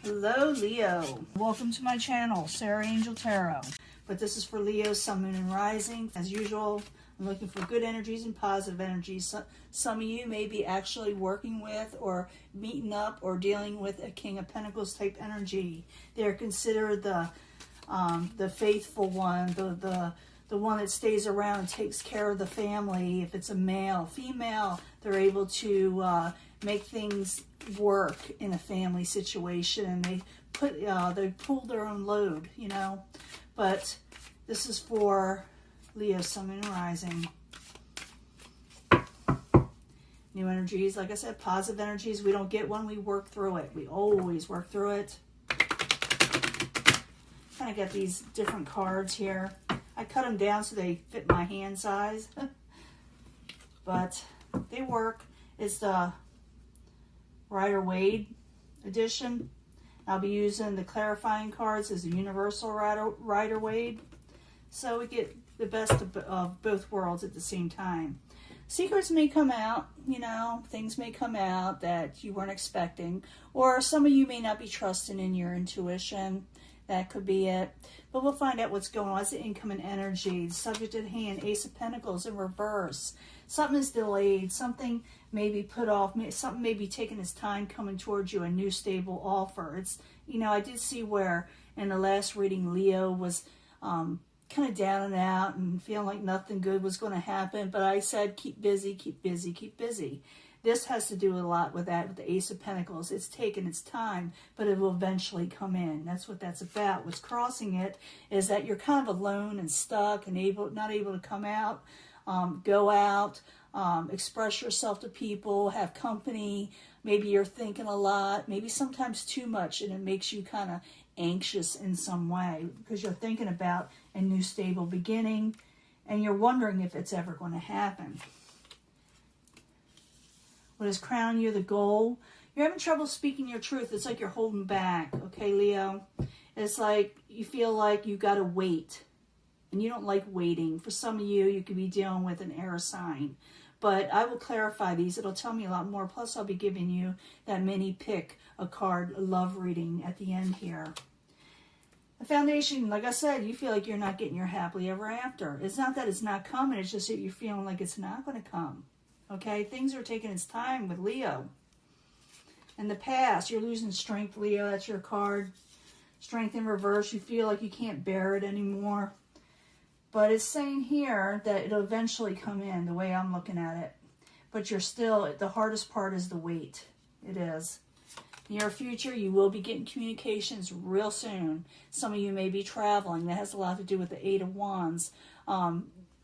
Hello, Leo. Welcome to my channel, Sarah Angel Tarot. But this is for Leo, Sun, Moon, and Rising. As usual, I'm looking for good energies and positive energies. Some of you may be actually working with or meeting up or dealing with a King of Pentacles type energy. They're considered the faithful one, the one that stays around and takes care of the family. If it's a male, female, they're able to make things work in a family situation, and they pull their own load, you know. But this is for Leo, Sun, Moon, and Rising. New energies, like I said, positive energies. We don't get one, we work through it. We always work through it. Kind of got these different cards here. I cut them down so they fit my hand size, but they work. It's the Rider-Waite edition. I'll be using the clarifying cards as the universal Rider-Waite. So we get the best of both worlds at the same time. Secrets may come out, you know, things may come out that you weren't expecting, or some of you may not be trusting in your intuition. That could be it. But we'll find out what's going on. It's the incoming energy. The subject at hand, Ace of Pentacles in reverse. Something is delayed. Something may be put off. Something may be taking its time coming towards you. A new stable offer. It's, you know, I did see where in the last reading Leo was kind of down and out and feeling like nothing good was going to happen. But I said, keep busy, keep busy, keep busy. This has to do a lot with that, with the Ace of Pentacles. It's taken its time, but it will eventually come in. That's what that's about. What's crossing it is that you're kind of alone and stuck and not able to come out, go out, express yourself to people, have company. Maybe you're thinking a lot, maybe sometimes too much, and it makes you kind of anxious in some way because you're thinking about a new stable beginning and you're wondering if it's ever going to happen. What is crowning you, the goal? You're having trouble speaking your truth. It's like you're holding back, okay, Leo? It's like you feel like you got to wait, and you don't like waiting. For some of you, you could be dealing with an air sign. But I will clarify these. It'll tell me a lot more. Plus, I'll be giving you that mini pick, a card, a love reading at the end here. The foundation, like I said, you feel like you're not getting your happily ever after. It's not that it's not coming. It's just that you're feeling like it's not going to come. Okay, things are taking its time with Leo. In the past, you're losing strength, Leo. That's your card. Strength in reverse. You feel like you can't bear it anymore. But it's saying here that it'll eventually come in, the way I'm looking at it. But you're still, the hardest part is the wait. It is. Near future, you will be getting communications real soon. Some of you may be traveling. That has a lot to do with the Eight of Wands.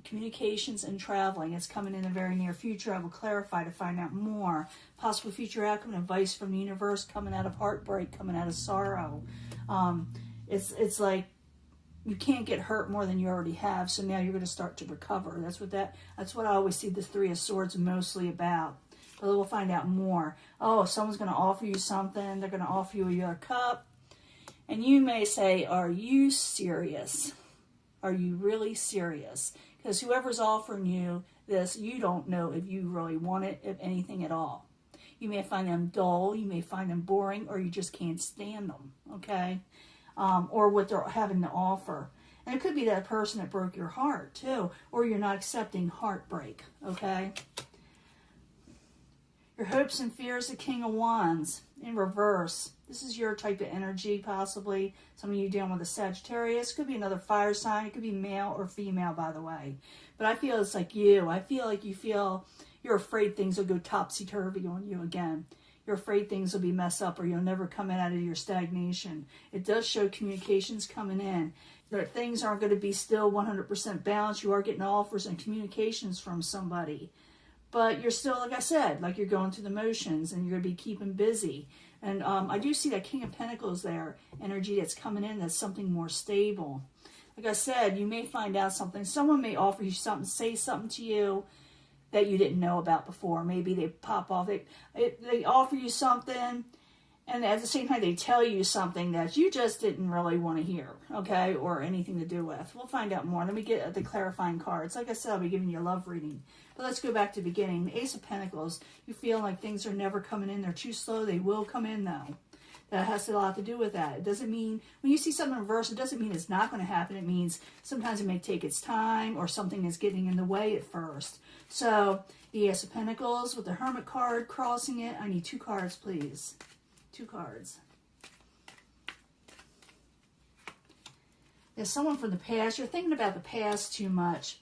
Communications and traveling. It's coming in the very near future. I will clarify to find out more. Possible future outcome, advice from the universe, coming out of heartbreak, coming out of sorrow. It's like you can't get hurt more than you already have, so now you're going to start to recover. That's what I always see the Three of Swords mostly about. But we'll find out more. Oh, someone's going to offer you something. They're going to offer you your cup. And you may say, are you serious? Are you really serious? Because whoever's offering you this, you don't know if you really want it, if anything at all. You may find them dull, you may find them boring, or you just can't stand them, okay? Or what they're having to offer. And it could be that person that broke your heart, too, or you're not accepting heartbreak, okay? Your hopes and fears, the King of Wands, in reverse. This is your type of energy, possibly. Some of you dealing with a Sagittarius. Could be another fire sign. It could be male or female, by the way. But I feel it's like you. I feel like you're afraid things will go topsy-turvy on you again. You're afraid things will be messed up or you'll never come out of your stagnation. It does show communications coming in. That things aren't going to be still 100% balanced. You are getting offers and communications from somebody. But you're still, like I said, like you're going through the motions and you're going to be keeping busy. And I do see that King of Pentacles there, energy that's coming in, that's something more stable. Like I said, you may find out something. Someone may offer you something, say something to you that you didn't know about before. Maybe they pop off, they offer you something, and at the same time they tell you something that you just didn't really want to hear, okay, or anything to do with. We'll find out more. Let me get the clarifying cards. Like I said, I'll be giving you a love reading. But let's go back to the beginning. The Ace of Pentacles, you feel like things are never coming in. They're too slow. They will come in, though. That has a lot to do with that. It doesn't mean, when you see something in reverse, it doesn't mean it's not going to happen. It means sometimes it may take its time, or something is getting in the way at first. So, the Ace of Pentacles with the Hermit card crossing it. I need 2 cards, please. 2 cards. There's someone from the past. You're thinking about the past too much.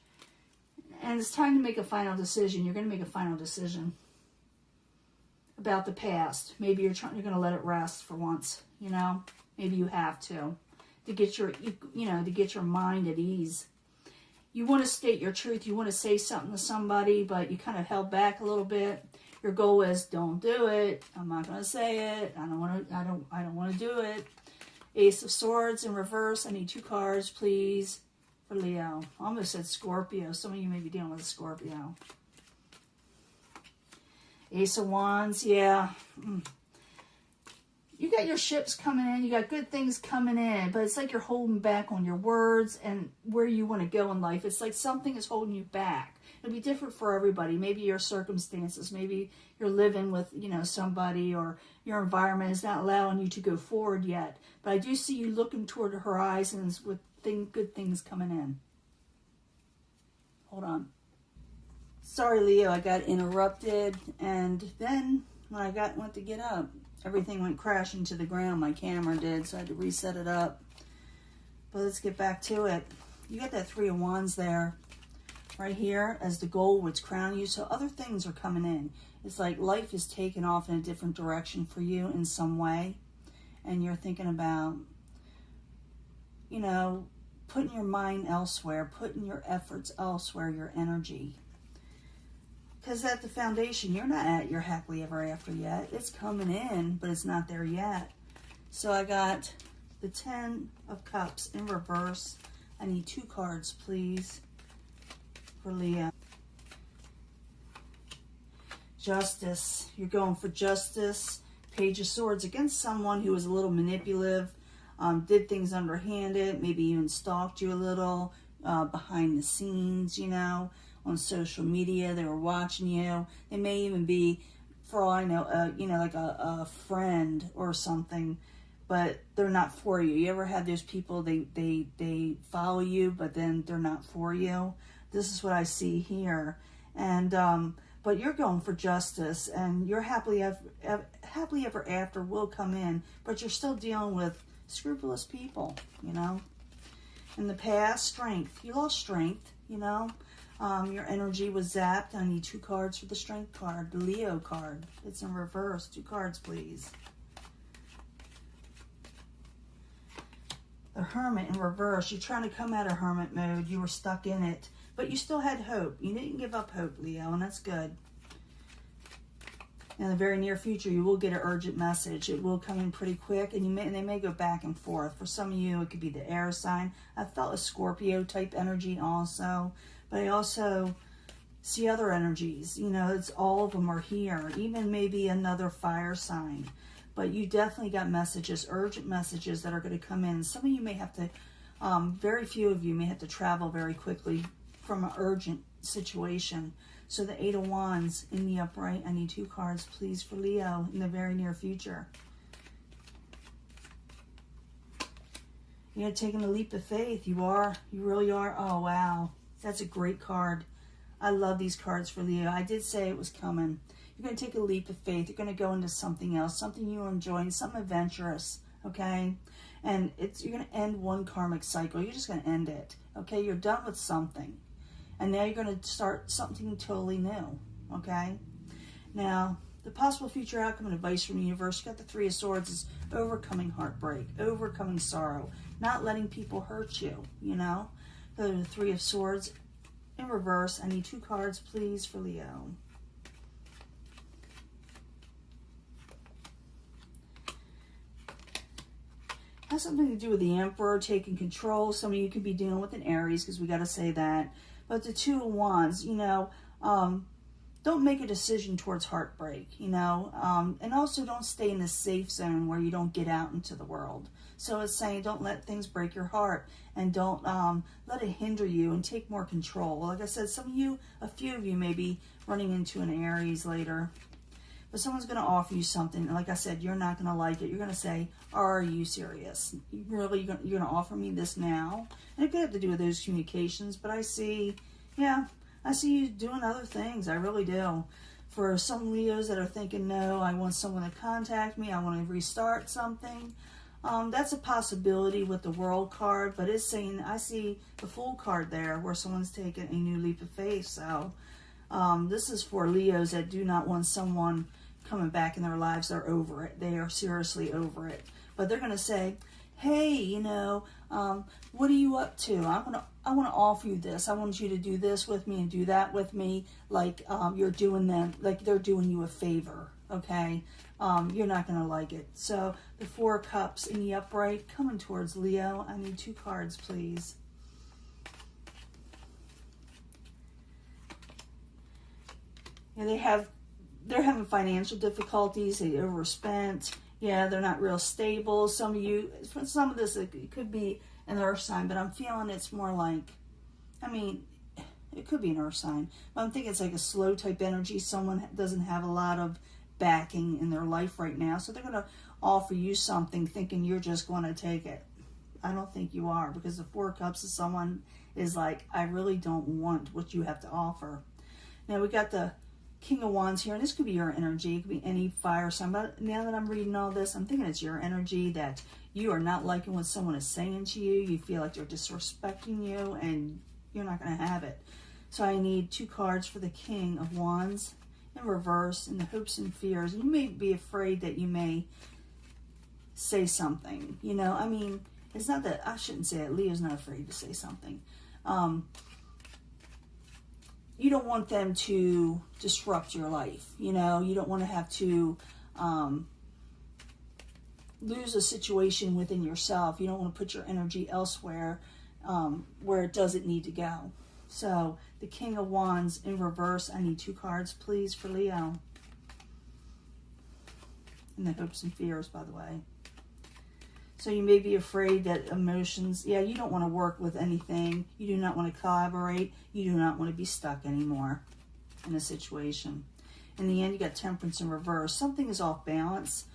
And it's time to make a final decision. You're going to make a final decision about the past. Maybe you're going to let it rest for once, you know. Maybe you have to get your, to get your mind at ease. You want to state your truth. You want to say something to somebody, but you kind of held back a little bit. Your goal is, don't do it. I'm not going to say it. I don't want to do it. Ace of Swords in reverse. I need 2 cards, please, for Leo. I almost said Scorpio. Some of you may be dealing with a Scorpio. Ace of Wands, yeah. You got your ships coming in. You got good things coming in. But it's like you're holding back on your words and where you want to go in life. It's like something is holding you back. It'll be different for everybody. Maybe your circumstances. Maybe you're living with, somebody, or your environment is not allowing you to go forward yet. But I do see you looking toward the horizons with good things coming in. Hold on. Sorry, Leo, I got interrupted, and then when I went to get up, everything went crashing to the ground. My camera did, so I had to reset it up. But let's get back to it. You got that 3 of Wands there, right here, as the goal which crown you. So other things are coming in. It's like life is taking off in a different direction for you in some way, and you're thinking about, putting your mind elsewhere, putting your efforts elsewhere, your energy. Because at the foundation, you're not at your happily ever after yet. It's coming in, but it's not there yet. So I got the 10 of Cups in reverse. I need 2 cards, please, for Leo. Justice. You're going for justice. Page of Swords against someone who was a little manipulative, did things underhanded, maybe even stalked you a little behind the scenes, on social media. They were watching you. They may even be, for all I know, like a friend or something, but they're not for you. You ever had those people, they follow you, but then they're not for you? This is what I see here. And but you're going for justice, and your happily ever after will come in, but you're still dealing with scrupulous people, In the past, strength. You lost strength, Your energy was zapped. I need 2 cards for the Strength card, the Leo card. It's in reverse. 2 cards, please. The Hermit in reverse. You're trying to come out of Hermit mode. You were stuck in it, but you still had hope. You didn't give up hope, Leo, and that's good. In the very near future, you will get an urgent message. It will come in pretty quick, and they may go back and forth. For some of you, it could be the air sign. I felt a Scorpio type energy also, but I also see other energies. It's all of them are here. Even maybe another fire sign. But you definitely got messages, urgent messages that are going to come in. Some of you may have to, very few of you may have to travel very quickly from an urgent situation. So the 8 of Wands in the upright. I need 2 cards, please, for Leo in the very near future. You're taking a leap of faith. You are. You really are. Oh, wow. That's a great card. I love these cards for Leo. I did say it was coming. You're going to take a leap of faith. You're going to go into something else, something you're enjoying, something adventurous, okay? And you're going to end one karmic cycle. You're just going to end it, okay? You're done with something. And now you're going to start something totally new, okay? Now, the possible future outcome and advice from the universe, you got the 3 of Swords, is overcoming heartbreak, overcoming sorrow, not letting people hurt you, Those are the 3 of Swords in reverse. I need 2 cards, please, for Leo. Has something to do with the Emperor taking control. Some of you could be dealing with an Aries, because we got to say that. But the 2 of Wands, don't make a decision towards heartbreak, and also don't stay in the safe zone where you don't get out into the world. So it's saying don't let things break your heart, and don't let it hinder you, and take more control. Like I said, a few of you may be running into an Aries later. but someone's going to offer you something. And like I said, you're not going to like it. You're going to say, are you serious? You're going to offer me this now? And it could have to do with those communications, but I see, yeah, I see you doing other things. I really do. For some Leos that are thinking, no, I want someone to contact me, I want to restart something. That's a possibility with the World card, but it's saying, I see the Fool card there where someone's taking a new leap of faith. So this is for Leos that do not want someone coming back in their lives. They're over it. They are seriously over it. But they're going to say, hey, you know, what are you up to? I want to offer you this. I want you to do this with me and do that with me, like you're doing them, like they're doing you a favor, okay? You're not going to like it. So the Four of Cups in the upright coming towards Leo. I need 2 cards, please. Yeah, they're having financial difficulties. They overspent. Yeah, they're not real stable. Some of this, it could be an earth sign, but I'm feeling it's more like, I mean, it could be an earth sign, but I'm thinking it's like a slow type energy. Someone doesn't have a lot of backing in their life right now, so they're going to offer you something thinking you're just going to take it. I don't think you are, because the Four of Cups is someone is like, I really don't want what you have to offer. Now we got the King of Wands here, and this could be your energy. It could be any fire sign, but now that I'm reading all this, I'm thinking it's your energy, that you are not liking what someone is saying to you. You feel like they're disrespecting you, and you're not going to have it. So I need 2 cards for the King of Wands in reverse, in the hopes and fears. And you may be afraid that you may say something. You know, I mean, it's not that, I shouldn't say it. Leo's not afraid to say something. You don't want them to disrupt your life. You know, you don't want to have to lose a situation within yourself. You don't want to put your energy elsewhere where it doesn't need to go. So the King of Wands in reverse. I need 2 cards, please, for Leo. And the hopes and fears, by the way. So you may be afraid that emotions, yeah, you don't want to work with anything. You do not want to collaborate. You do not want to be stuck anymore in a situation. In the end, you got Temperance in reverse. Something is off balance.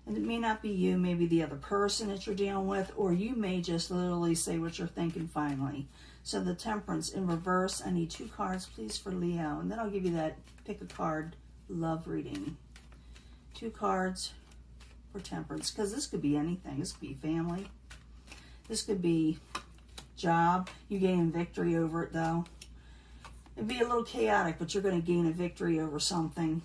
And it may not be you, maybe the other person that you're dealing with, or you may just literally say what you're thinking finally. So the Temperance in reverse. I need 2 cards, please, for Leo. And then I'll give you that pick a card love reading. 2 cards for Temperance, because this could be anything. This could be family. This could be job. You gain victory over it, though. It'd be a little chaotic, but you're going to gain a victory over something.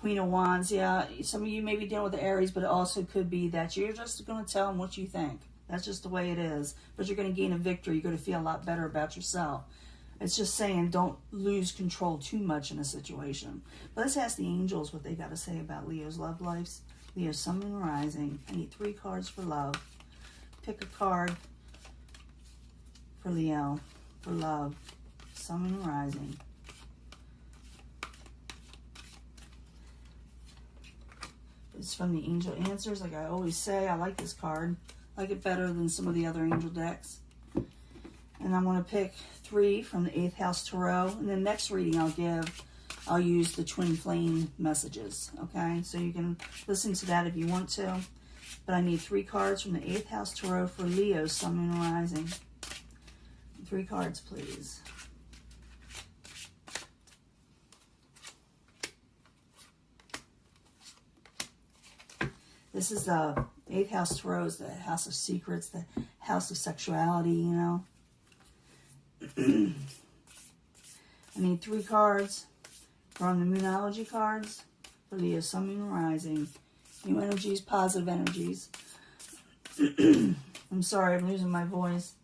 Queen of Wands, yeah. Some of you may be dealing with the Aries, but it also could be that you're just going to tell them what you think. That's just the way it is. But you're going to gain a victory. You're going to feel a lot better about yourself. It's just saying don't lose control too much in a situation. But let's ask the angels what they got to say about Leo's love lives. Leo's Sun, Moon, Rising. I need 3 cards for love. Pick a card for Leo for love. Sun, Moon, Rising. It's from the Angel Answers. Like I always say, I like this card. I like it better than some of the other angel decks. And I'm going to pick 3 from the 8th House Tarot. And the next reading I'll use the Twin Flame messages. Okay, so you can listen to that if you want to. But I need 3 cards from the 8th House Tarot for Leo, Sun, Moon, Rising. 3 cards, please. This is the 8th House Tarot, is the House of Secrets, the House of Sexuality, you know. I need 3 cards from the Moonology cards for Leo, Sun, Moon, Rising. New energies, positive energies. I'm sorry, I'm losing my voice.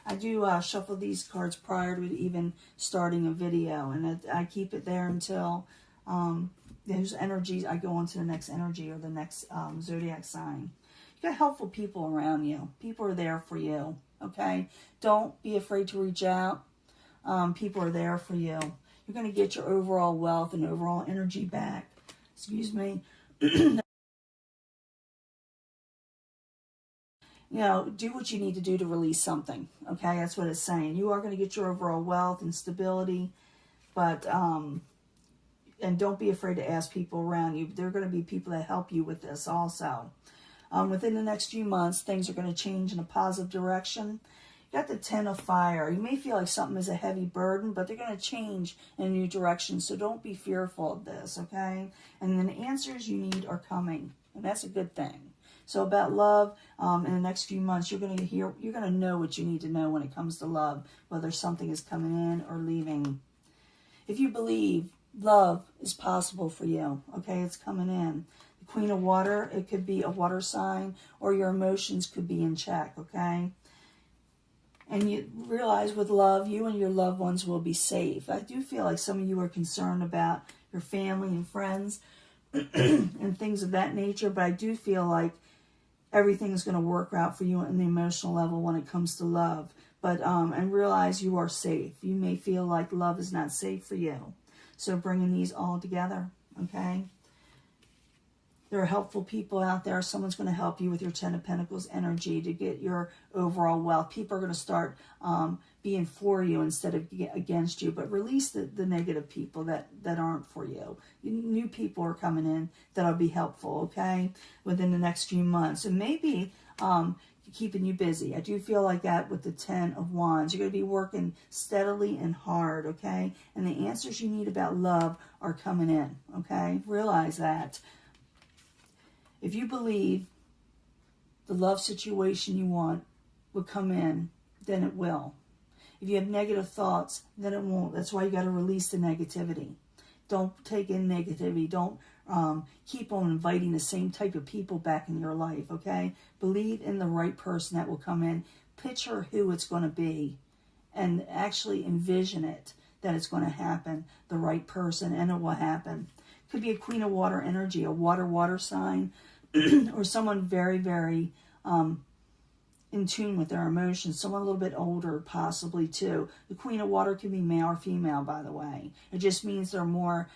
I do shuffle these cards prior to even starting a video, and I keep it there until those energies, I go on to the next energy or the next zodiac sign. You got helpful people around you. People are there for you, okay? Don't be afraid to reach out. People are there for you. You're going to get your overall wealth and overall energy back. Excuse me. You know, do what you need to do to release something, okay? That's what it's saying. You are going to get your overall wealth and stability, but And don't be afraid to ask people around you. There are going to be people that help you with this also. Within the next few months, things are going to change in a positive direction. You got the 10 of fire. You may feel like something is a heavy burden, but they're going to change in a new direction. So don't be fearful of this, okay? And then the answers you need are coming. And that's a good thing. So about love, in the next few months, you're going to know what you need to know when it comes to love, whether something is coming in or leaving. If you believe love is possible for you, okay, it's coming in. The Queen of Water, it could be a water sign, or your emotions could be in check, okay? And you realize with love, you and your loved ones will be safe. I do feel like some of you are concerned about your family and friends and things of that nature, but I do feel like everything is going to work out for you on the emotional level when it comes to love. But and realize you are safe. You may feel like love is not safe for you. So bringing these all together, okay? There are helpful people out there. Someone's going to help you with your 10 of Pentacles energy to get your overall wealth. People are going to start being for you instead of against you. But release the negative people that aren't for you. New people are coming in that'll be helpful, okay, within the next few months. And maybe keeping you busy. I do feel like that with the 10 of Wands. You're going to be working steadily and hard, okay? And the answers you need about love are coming in, okay? Realize that. If you believe the love situation you want will come in, then it will. If you have negative thoughts, then it won't. That's why you got to release the negativity. Don't take in negativity. Don't keep on inviting the same type of people back in your life, okay? Believe in the right person that will come in. Picture who it's going to be and actually envision it, that it's going to happen, the right person, and it will happen. Could be a Queen of Water energy, a water sign, or someone very, very in tune with their emotions. Someone a little bit older, possibly, too. The Queen of Water can be male or female, by the way. It just means they're more,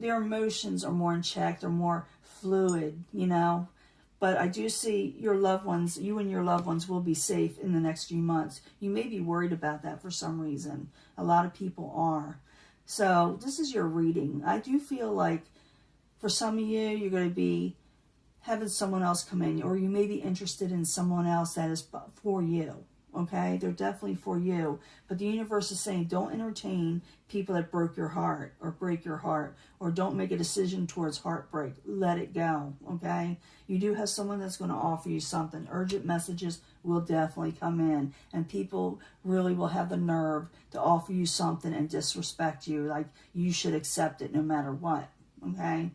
their emotions are more in check. They're more fluid, you know. But I do see your loved ones, you and your loved ones will be safe in the next few months. You may be worried about that for some reason. A lot of people are. So this is your reading. I do feel like for some of you, you're going to be having someone else come in, or you may be interested in someone else that is for you, okay? They're definitely for you. But the universe is saying don't entertain people that broke your heart or break your heart, or don't make a decision towards heartbreak. Let it go, okay? You do have someone that's going to offer you something. Urgent messages will definitely come in, and people really will have the nerve to offer you something and disrespect you, like you should accept it no matter what, okay?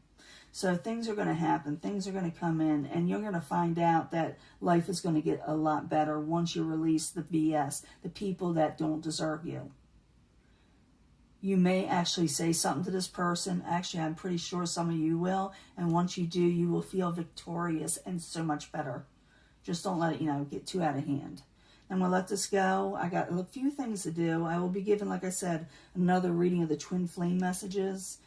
So things are going to happen. Things are going to come in, and you're going to find out that life is going to get a lot better once you release the BS, the people that don't deserve you. You may actually say something to this person. Actually, I'm pretty sure some of you will. And once you do, you will feel victorious and so much better. Just don't let it, get too out of hand. I'm going to let this go. I got a few things to do. I will be giving, like I said, another reading of the twin flame messages.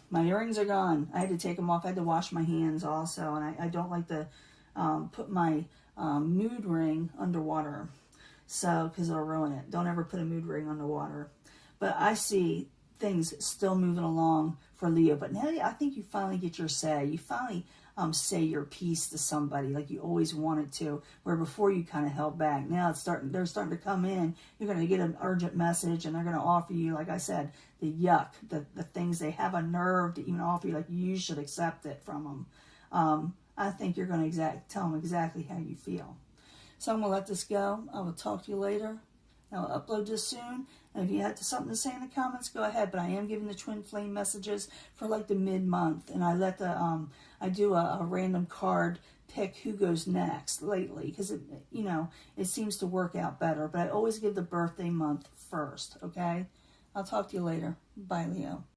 My earrings are gone. I had to take them off. I had to wash my hands also. And I don't like to put my mood ring underwater. So, because it'll ruin it. Don't ever put a mood ring underwater. But I see things still moving along for Leo. But now I think you finally get your say. You finally say your piece to somebody like you always wanted to, where before you kind of held back. Now they're starting to come in. You're going to get an urgent message, and they're going to offer you, like I said, the yuck, the things they have a nerve to even offer you, like you should accept it from them. I think you're going to tell them exactly how you feel. So I'm going to let this go. I will talk to you later. I'll upload this soon. And if you had something to say in the comments, go ahead. But I am giving the twin flame messages for like the mid-month. And I let I do a random card pick who goes next lately. Because, it seems to work out better. But I always give the birthday month first, okay? I'll talk to you later. Bye, Leo.